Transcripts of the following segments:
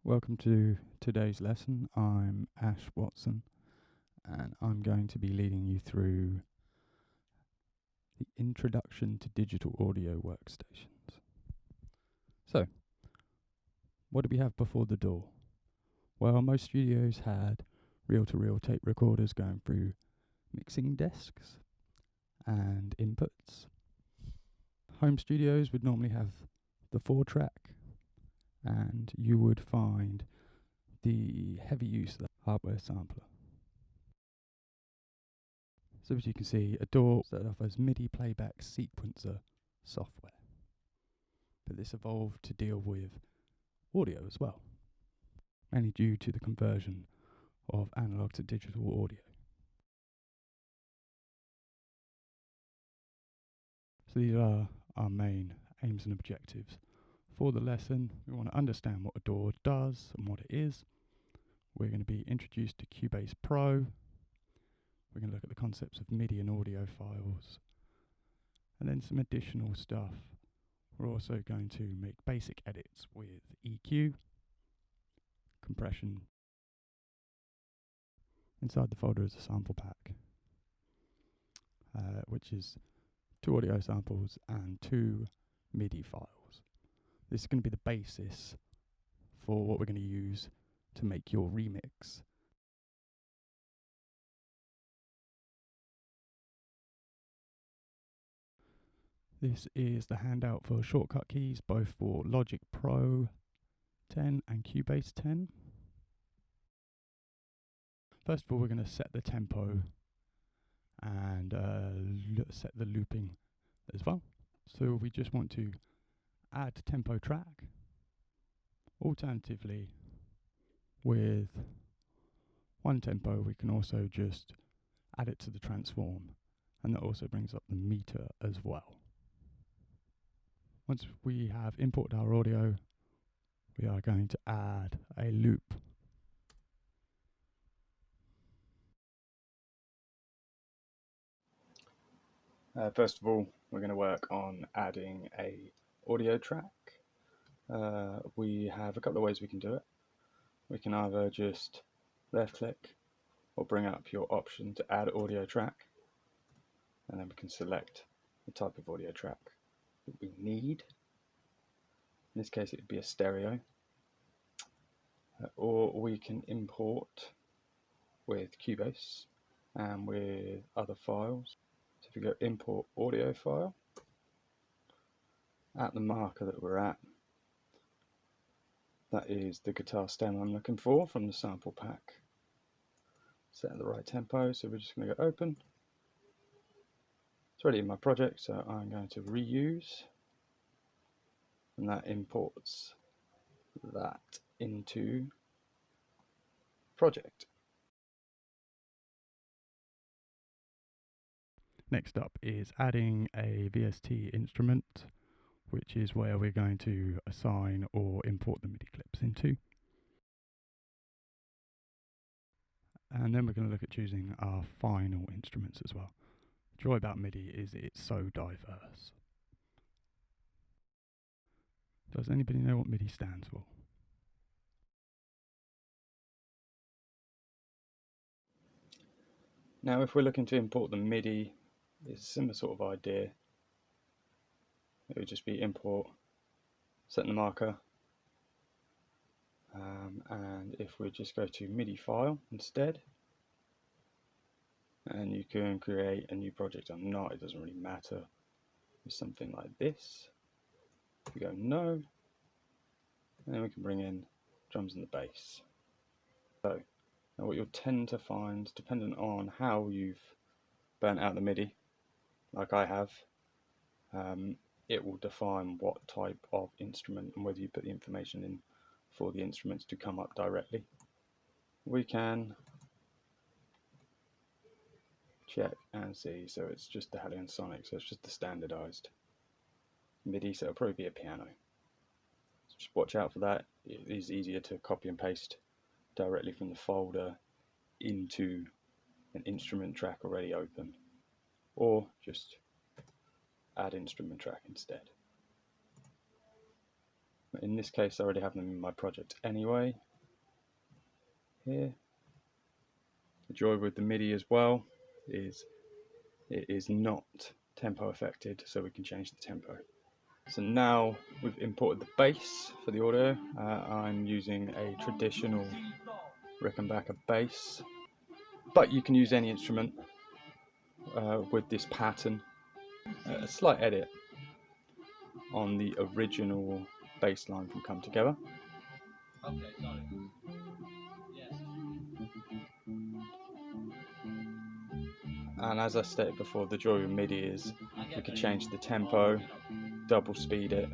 Welcome to today's lesson. I'm Ash Watson and I'm going to be leading you through the introduction to digital audio workstations. So, what did we have before the DAW? Well, most studios had reel-to-reel tape recorders going through mixing desks and inputs. Home studios would normally have the 4-track, and you would find the heavy use of the hardware sampler. So as you can see, a DAW that offers MIDI playback sequencer software. But this evolved to deal with audio as well, mainly due to the conversion of analog to digital audio. So these are our main aims and objectives for the lesson. We want to understand what a DAW does and what it is. We're going to be introduced to Cubase Pro. We're going to look at the concepts of MIDI and audio files, and then some additional stuff. We're also going to make basic edits with EQ, compression. Inside the folder is a sample pack, which is 2 audio samples and 2 MIDI files. This is going to be the basis for what we're going to use to make your remix. This is the handout for shortcut keys, both for Logic Pro 10 and Cubase 10. First of all, we're going to set the tempo and set the looping as well. So we just want to add tempo track. Alternatively, with one tempo, we can also just add it to the transform, and that also brings up the meter as well. Once we have imported our audio, we are going to add a loop. First of all, we're going to work on adding a audio track. We have a couple of ways we can do it. We can either just left click or bring up your option to add audio track, and then we can select the type of audio track that we need. In this case it would be a stereo, or we can import with Cubase and with other files. So if we go import audio file, at the marker that we're at, that is the guitar stem I'm looking for from the sample pack. Set the right tempo, so we're just going to go open. It's already in my project, so I'm going to reuse, and that imports that into project. Next up is adding a VST instrument, which is where we're going to assign or import the MIDI clips into. And then we're going to look at choosing our final instruments as well. The joy about MIDI is it's so diverse. Does anybody know what MIDI stands for? Now if we're looking to import the MIDI, it's a similar sort of idea. It would just be import, set the marker, and if we just go to MIDI file instead, and you can create a new project or not, it doesn't really matter, with something like this. We go no, and then we can bring in drums and the bass. So now what you'll tend to find, dependent on how you've burnt out the MIDI, like I have, it will define what type of instrument and whether you put the information in for the instruments to come up directly. We can check and see, so it's just the Halion Sonic, so it's just the standardized MIDI, so it'll probably be a piano. So just watch out for that. It is easier to copy and paste directly from the folder into an instrument track already open, or just add instrument track instead. In this case, I already have them in my project anyway. Here, the joy with the MIDI as well is it is not tempo affected, so we can change the tempo. So now we've imported the bass for the audio. I'm using a traditional Rickenbacker bass, but you can use any instrument with this pattern. A slight edit on the original bass line from Come Together. Okay, sorry. Yes. And as I stated before, the joy with MIDI is we could change the tempo, double speed it,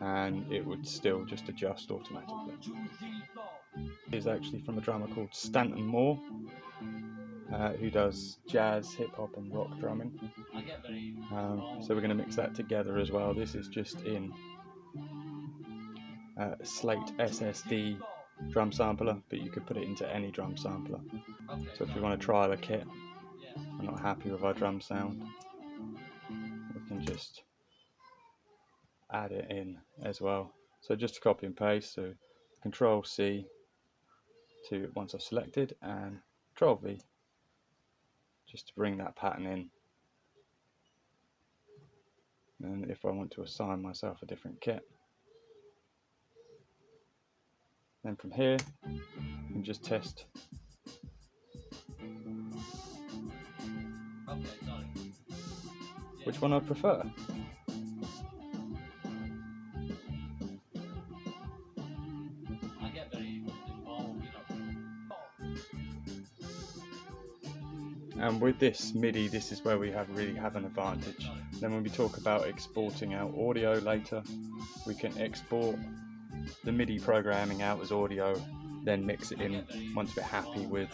and it would still just adjust automatically. It's actually from a drummer called Stanton Moore, who does jazz, hip hop, and rock drumming. So we're going to mix that together as well. This is just in Slate SSD drum sampler, but you could put it into any drum sampler. So if we want to trial a kit, we're not happy with our drum sound, we can just add it in as well. So just copy and paste, so Control C to once I've selected, and Control V just to bring that pattern in. And if I want to assign myself a different kit, then from here I can just test. Which one I prefer. And with this MIDI, this is where we really have an advantage. Then when we talk about exporting out audio later, we can export the MIDI programming out as audio, then mix it in once we're happy with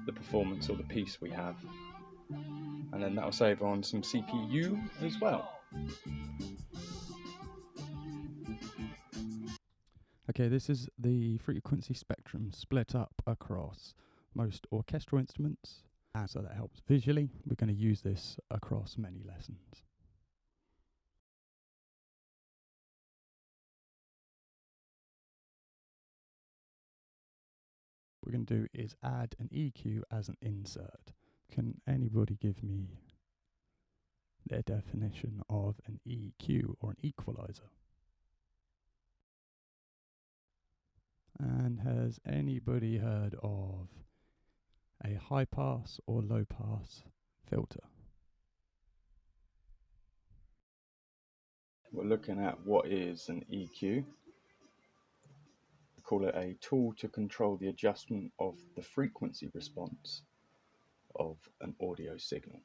the performance or the piece we have. And then that'll save on some CPU as well. Okay, this is the frequency spectrum split up across most orchestral instruments, and so that helps visually. We're going to use this across many lessons. What we're going to do is add an EQ as an insert. Can anybody give me their definition of an EQ or an equalizer? And has anybody heard of a high pass or low pass filter? We're looking at what is an EQ. We call it a tool to control the adjustment of the frequency response of an audio signal.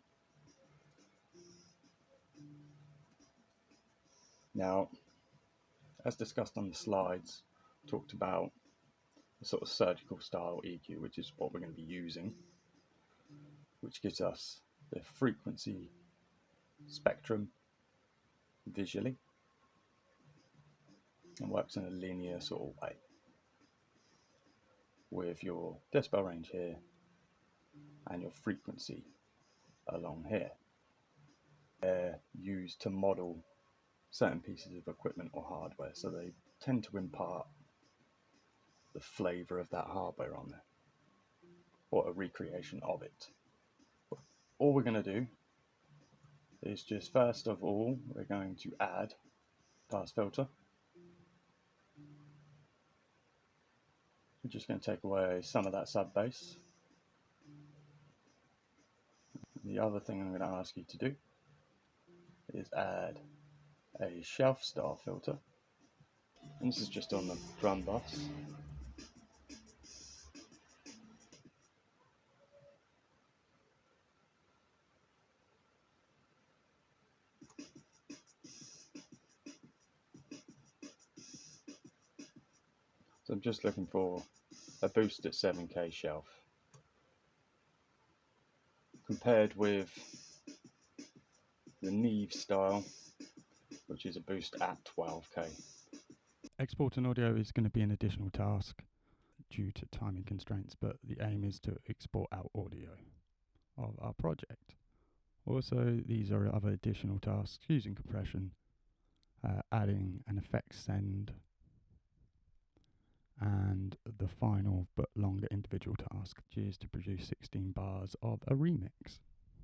Now, as discussed on the slides, talked about a sort of surgical style EQ, which is what we're going to be using, which gives us the frequency spectrum visually and works in a linear sort of way with your decibel range here and your frequency along here. They're used to model certain pieces of equipment or hardware, so they tend to impart the flavour of that hardware on there, or a recreation of it. All we're going to do is just, first of all, we're going to add pass filter. We're just going to take away some of that sub bass. The other thing I'm going to ask you to do is add a shelf style filter, and this is just on the drum bus. So I'm just looking for a boost at 7K shelf, compared with the Neve style, which is a boost at 12K. Exporting audio is going to be an additional task due to timing constraints, but the aim is to export out audio of our project. Also, these are other additional tasks using compression adding an effects send, and the final but longer individual task, which is to produce 16 bars of a remix.